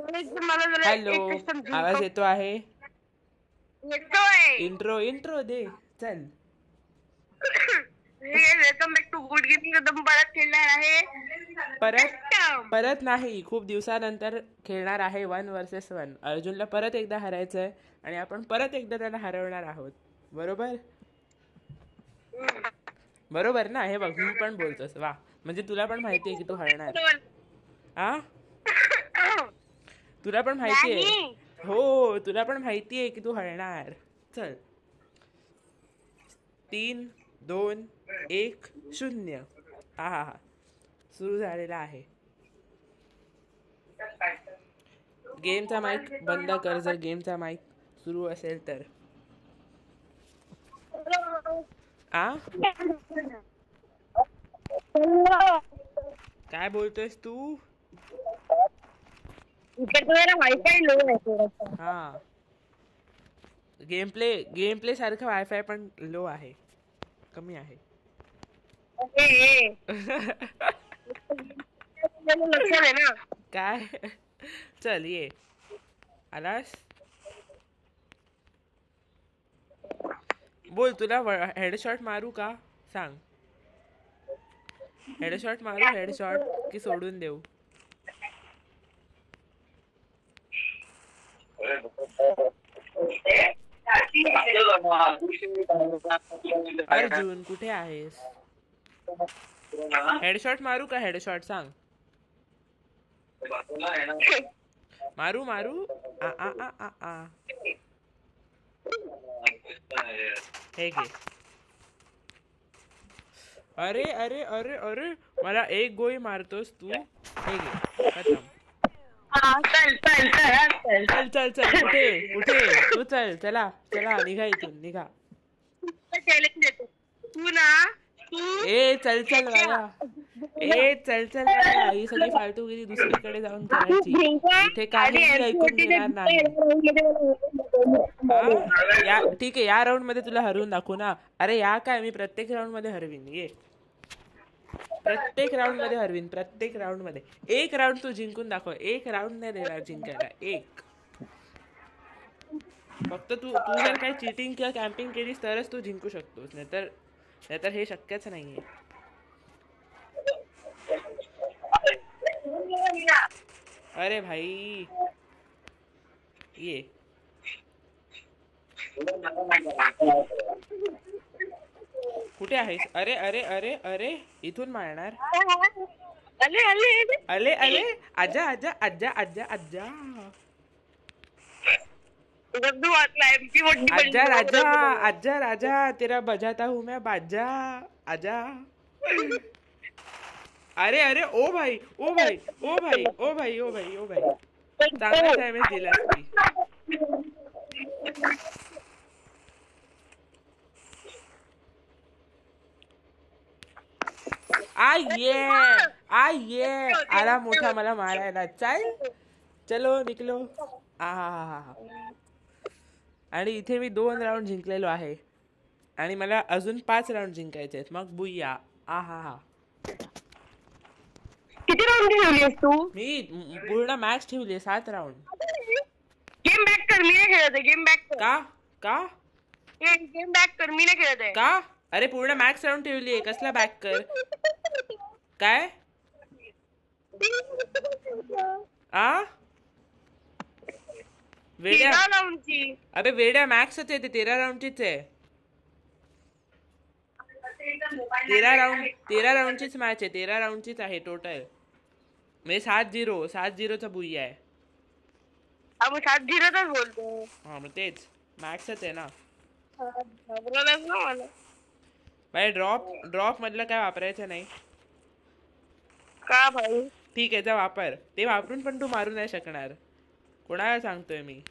Hello, आवाज येतो आहे? येतोय. इंट्रो दे चल. Welcome back to good gaming. एकदम परत खेळणार आहे. परत नाही, खूप दिवसानंतर खेळणार आहे 1 vs 1. अर्जुनला परत एकदा हरायचं आहे आणि आपण परत एकदा त्याला हरवणार आहोत. बरोबर ना? हे बघ, मी पण बोलतोस. वा, म्हणजे तुला पण माहिती आहे की तू हरणार. आ तुला पण माहिती आहे? हो, तुला पण माहिती आहे की तू हरणार. चल, 3, 2, 1, 0. हा सुरू झालेला आहे. गेमचा माईक बंद कर जर गेमचा माईक सुरू असेल तर. काय बोलतोयस तू? वायफाय लो आहे. हा, गेम प्ले सारखं वायफाय पण लो आहे, कमी आहे. काय? चल ये. आलास? बोल, तुला हेडशॉट मारू का? सांग. हेडशॉट मारू? हेडशॉट की सोडून देऊ? अर्जुन कुठे आहेस? हेडशॉट मारू का? हेडशॉट सांग. मारू आ आ आ आ आ हे घे. अरे अरे अरे अरे, मला एक गोळी मारतोस तू. हे घे, खतम. चल कुठे तू? चला निघा इथून, निघा. चल बाळा. चल बाळा, ही सगळी फालतूगिरी दुसरीकडे जाऊन करायची. इथे काही ऐकून घेणार नाही. ठीक आहे, या राऊंड मध्ये तुला हरवून दाखवू ना. अरे या काय, मी प्रत्येक राऊंड मध्ये हरवीन. ये, प्रत्येक राऊंड मध्ये हरवीन. प्रत्येक राऊंड मध्ये एक राऊंड तू जिंकून दाखव. एक राऊंड नाही देणार जिंकायला. एक फक्त तू जर काही चिटिंग किंवा कॅम्पिंग केलीस तरच तू जिंकू शकतोस, नाहीतर हे शक्यच नाहीये. अरे भाई ये. कुठे आहेस? अरे अरे अरे अरे, इथून मारणार. अले आजा आजा आजा आजा आजा आजा राजा, आजा राजा, तेरा बजाता हूँ मैं बाजा, आजा. अरे अरे, ओ भाई चांगला डॅमेज दिलास की. आये आला मोठा मला मारायला. चलो निकलो. आणि इथे मी 2 राऊंड जिंकलेलो आहे आणि मला अजून 5 राऊंड जिंकायचे आहेत. मग बुया. किती राऊंड ठेवलीस तू? मी पूर्ण मॅच ठेवली 7 राऊंड. गेम बॅक कर, मी नाही खेळत आहे. गेम बॅक कर. का गेम बॅक कर, मी नाही खेळत आहे. का? अरे पूर्ण मॅक्स राऊंड ठेवली आहे, कसला बॅक कर? काय? वेड्या, अबे वेड्या, मॅक्सच आहे ते. 13 राऊंडचीच आहे. 13 राऊंडचीच मॅच आहे. 13 राऊंडचीच आहे टोटल. म्हणजे 7-0 बुई आहे. 7-0 बोलतो. हा, मग तेच मॅक्सच आहे ना. भाई ड्रॉप मधलं काय वापरायचं नाही का भाई? ठीक आहे, जा वापर. ते वापरून पण तू मारू नाही शकणार. कोणाला सांगतोय मी?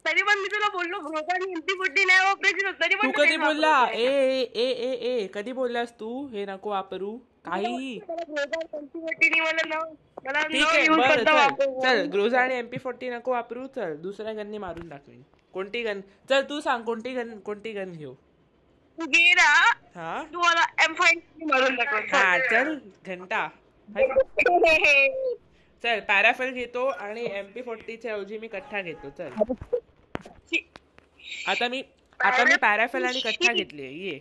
तरी पण मी तुला बोललो नाही वापरायची. तरी पण तू कधी बोलला? ए कधी बोललास तू हे नको वापरू? काही ठीक आहे, बरं चल. ग्रोझा आणि MP40 नको वापरू. चल दुसऱ्या गननी मारून टाकवी. कोणती गन? चल तू सांग, कोणती गन घेऊ? तू घे ना, हा तू मला M5 मारून दाखव. हा चल घंटा हट. चल पॅराफेल घेतो आणि MP40 च्या ऐवजी मी कठ्ठा घेतो. चल आता मी पॅराफेल आणि कठ्ठा घेतली ये.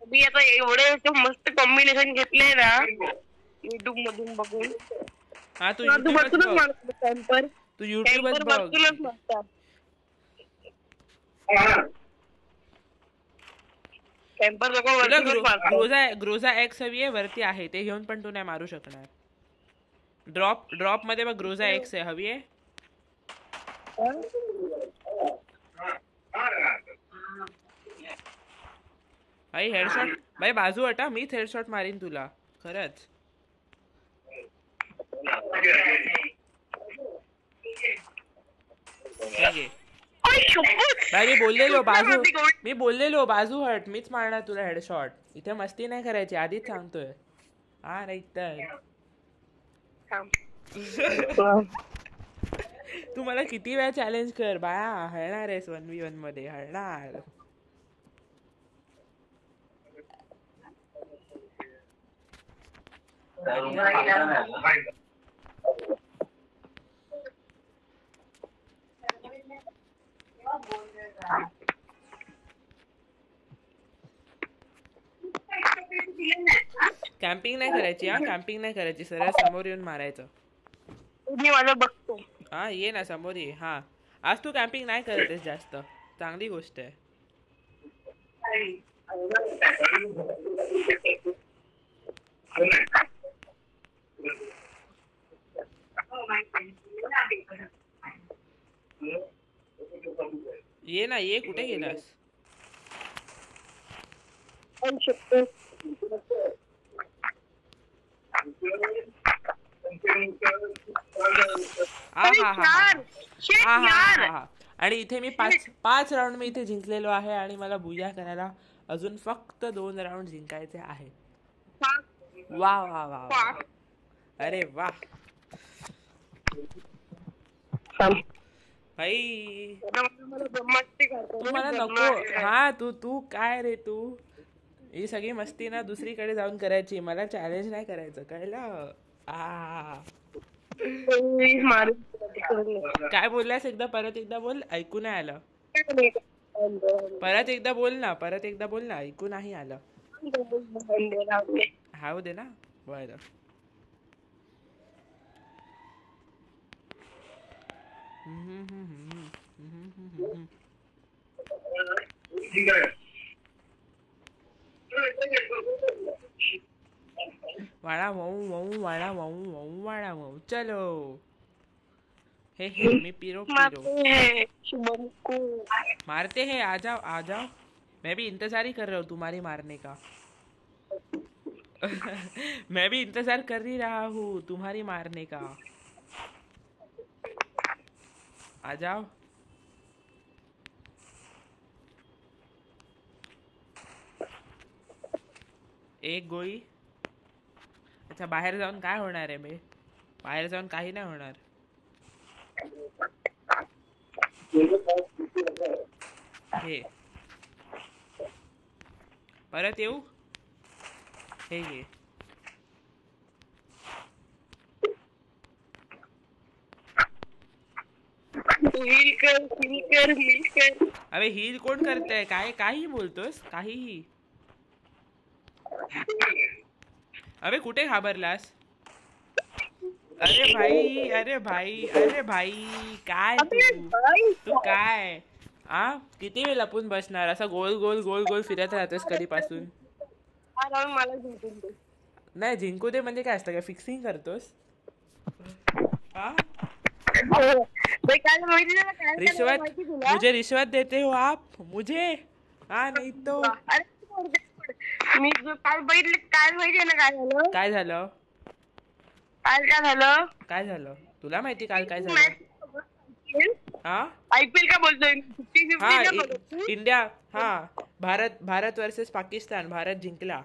मी आता एवढे मस्त कॉम्बिनेशन घेतले ना युट्यूब मधून बघून. हा तू तू युट्यूबच वरतूनच बघ. मारतो टेम्पर. तू युट्यूबच टेम्पर बघ. वरतूनच मारतो. टेम्पर लोक तुला वरतूनच मारतो. ग्रोजा एक्स हवी आहे वरती आहे ते घेऊन पण तू नाही मारू शकणार. ड्रॉप मध्ये बघ ग्रोजा एक्स आहे हवी आहे. भाई हेडशॉट भाई बाजू हटा मीच हेडशॉट मारीन तुला खरंच. ठीक आहे भाई मी बोललेलो बाजू हट मीच मारणार तुला हेडशॉट. इथे मस्ती नाही करायची आधीच सांगतोय. हा नाही तर तू मला किती वेळा चॅलेंज कर बाया हळणार आहेस 1v1 मध्ये हळणार. कॅम्पिंग नाही करायची हा कॅम्पिंग नाही करायची सरळ समोर येऊन मारायचं. मी माझं बघतो. हा ये ना समोर ये. हा आज तू कॅम्पिंग नाही करतेस जास्त चांगली गोष्ट आहे. ये ना ये कुठे गेलास. आणि इथे मी पाच राऊंड मी इथे जिंकलेलो आहे आणि मला बुया करायला अजून फक्त 2 राऊंड जिंकायचे आहेत. वा वा वा वा अरे वा भाई तुम्हाला नको. हा तू काय रे तू ही सगळी मस्ती ना दुसरीकडे जाऊन करायची मला चॅलेंज नाही करायचं कळलं. काय बोललास परत एकदा बोल ऐकू नाही आलं. परत एकदा बोल ना ऐकू नाही आलं. हाऊ दे ना बरं. वाड़ा वाड़ा चलो हे मी पीरो मारते हैं आ जाओ मैं भी इंतजार ही कर रहा हूँ तुम्हारी मारने का. मैं भी इंतजार कर ही रहा हूँ तुम्हारी मारने का. आ जाओ. एक गोळी. अच्छा बाहेर जाऊन काय होणार आहे बे. बाहेर जाऊन काही नाही होणार. हे परत येऊ. हे घे. अबे हील कोण करतंय काय काही बोलतोस काहीही. अबे कुठे घाबरलास. अरे भाई काय तू काय किती वेळ लपून बसणार असं गोल गोल गोल गोल फिरत राहतोस कधीपासून. नाही जिंकू दे म्हणजे काय असतं काय फिक्सिंग करतोस. रिश्वत मुझे रिश्वत देते हो आप मुझे. हा नाही तो मी काल बघितलं काल माहितीये ना काय झालं. काय झालं तुला माहिती काल काय झालं. IPL का बोलतोय. इंडिया भारत वर्सेस पाकिस्तान भारत जिंकला.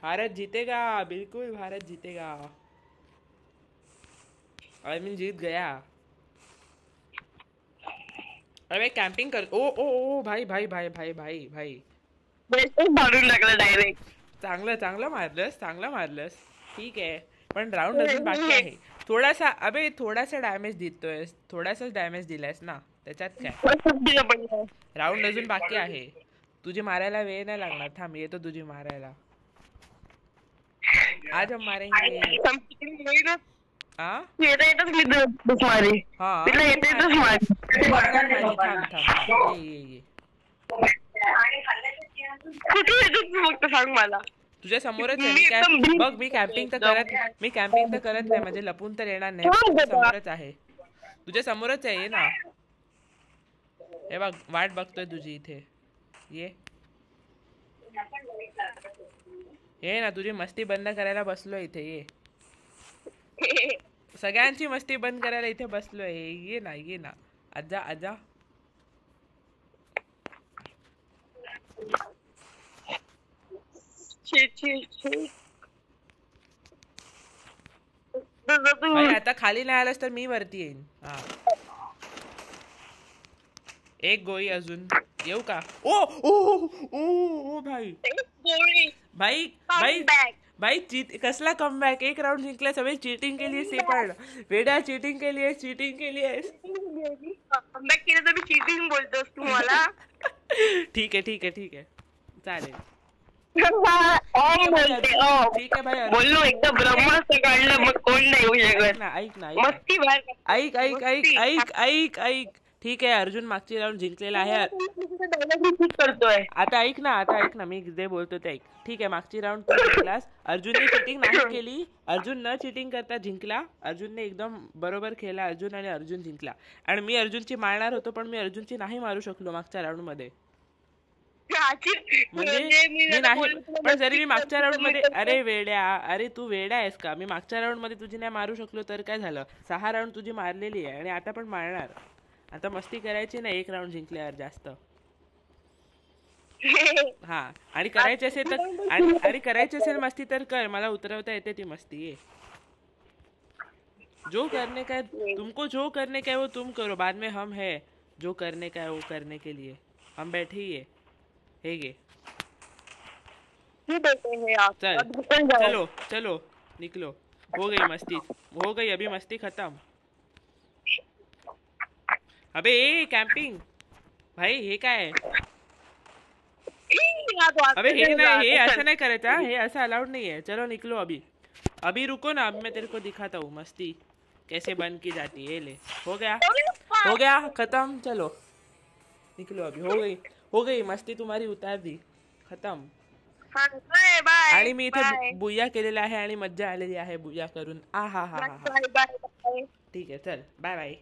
भारत जीतेगा बिल्कुल भारत जीतेगा. I mean जीत गया. अरे कॅम्पिंग कर. ओ ओ ओ भाई भाई भाई भाई भाई भाई मारून टाकलं डायरेक्ट. चांगलं चांगलं मारलंस, चांगलं मारलंस. ठीक आहे, पण राऊंड अजून बाकी आहे. थोडासा अबे थोडासा डॅमेज देतोय, थोडासाच डॅमेज दिलायस ना, त्याच्यात काय. राऊंड अजून बाकी आहे. तुझी मारायला वेळ नाही लागणार. थांब, येतो तुझी मारायला. आज हम मारेंगे. हाँ हाँ थांब थांब थांब. ये फक्त सांग मला. तुझ्या समोरच आहे. मी काय बघ, मी कॅम्पिंग तर करत नाही, म्हणजे लपून तर येणार नाही. तुझ्या समोरच आहे, तुझ्या समोरच आहे. ये ना, हे बघ वाट बघतोय तुझी इथे. ये ना, तुझी मस्ती बंद करायला बसलोय इथे. ये, सगळ्यांची मस्ती बंद करायला इथे बसलोय. ये ना, ये ना, आजा आजा. आता खाली नाही आलास तर मी वरती येईन. हा, एक गोळी अजून. येऊ का? ओ ओ ओ ओ भाई भाई भाई भाई कसला कमबॅक. एक राउंड जिंकला. सगळे चीटिंग केली. ते पण वेड्या चीटिंग केली. चीटिंग केली आहे. कमबॅक केलं तर मी चीटिंग बोलतोस तू मला. ठीक आहे ठीक आहे ठीक आहे, चालेल. ठीक आहे भाई, बोललो एकदम ब्रह्मास्त्र काढलं, मग कोण नाही येऊ शकत. ऐक ना, मस्ती ऐक ऐक ऐक ऐक ऐक ऐक. ठीक आहे, अर्जुन मागची राऊंड जिंकलेला आहे. करतोय आता ऐक ना, मी जे बोलतो ते ऐक. ठीक आहे, मागची राऊंड तू जिंकलास. अर्जुनने चिटिंग नाही केली. अर्जुन न चिटिंग करता जिंकला. अर्जुनने एकदम बरोबर खेळला अर्जुन, आणि अर्जुन जिंकला. आणि मी अर्जुनची मारणार होतो, पण मी अर्जुनची नाही मारू शकलो मागच्या राऊंड मध्ये. म्हणजे मी नाही, पण जरी मी मागच्या राऊंड मध्ये. अरे वेड्या, अरे तू वेड्या आहेस का? मी मागच्या राऊंड मध्ये तुझी नाही मारू शकलो तर काय झालं? 6 राऊंड तुझी मारलेली आहे, आणि आता पण मारणार. आता मस्ती करायची ना, एक राऊंड जिंकल्यावर जास्त. हा, आणि करायची असेल तर, आणि करायची असेल मस्ती तर कर. मला उतरवता येते ती मस्ती. जो करने का तुमको, जो करने का है वो तुम करो. बाद में हम है, जो करने का है वो करने के लिए हम बैठे ही है. हे गे, चल चलो चलो निकलो. हो गई मस्ती, हो गई अभी मस्ती खत्म. अबे कॅम्पिंग भाई, हे काय? अबे हे नाही, हे असं नाही करायचं. हे असं अलाउड नहीं है. चलो निकलो अभी. अभी रुको ना, अब मैं तेरे को दिखाता हूँ मस्ती कैसे बंद की जाती है. ले, हो गया खत्म. चलो निकलो अभी. हो गई मस्ती तुम्हारी, उतार दी, खत्म. आणि मी इथे बुया केलेला आहे, आणि मज्जा आलेली आहे बुया करून. आ हा हा हा. ठीक आहे, चल बाय बाय.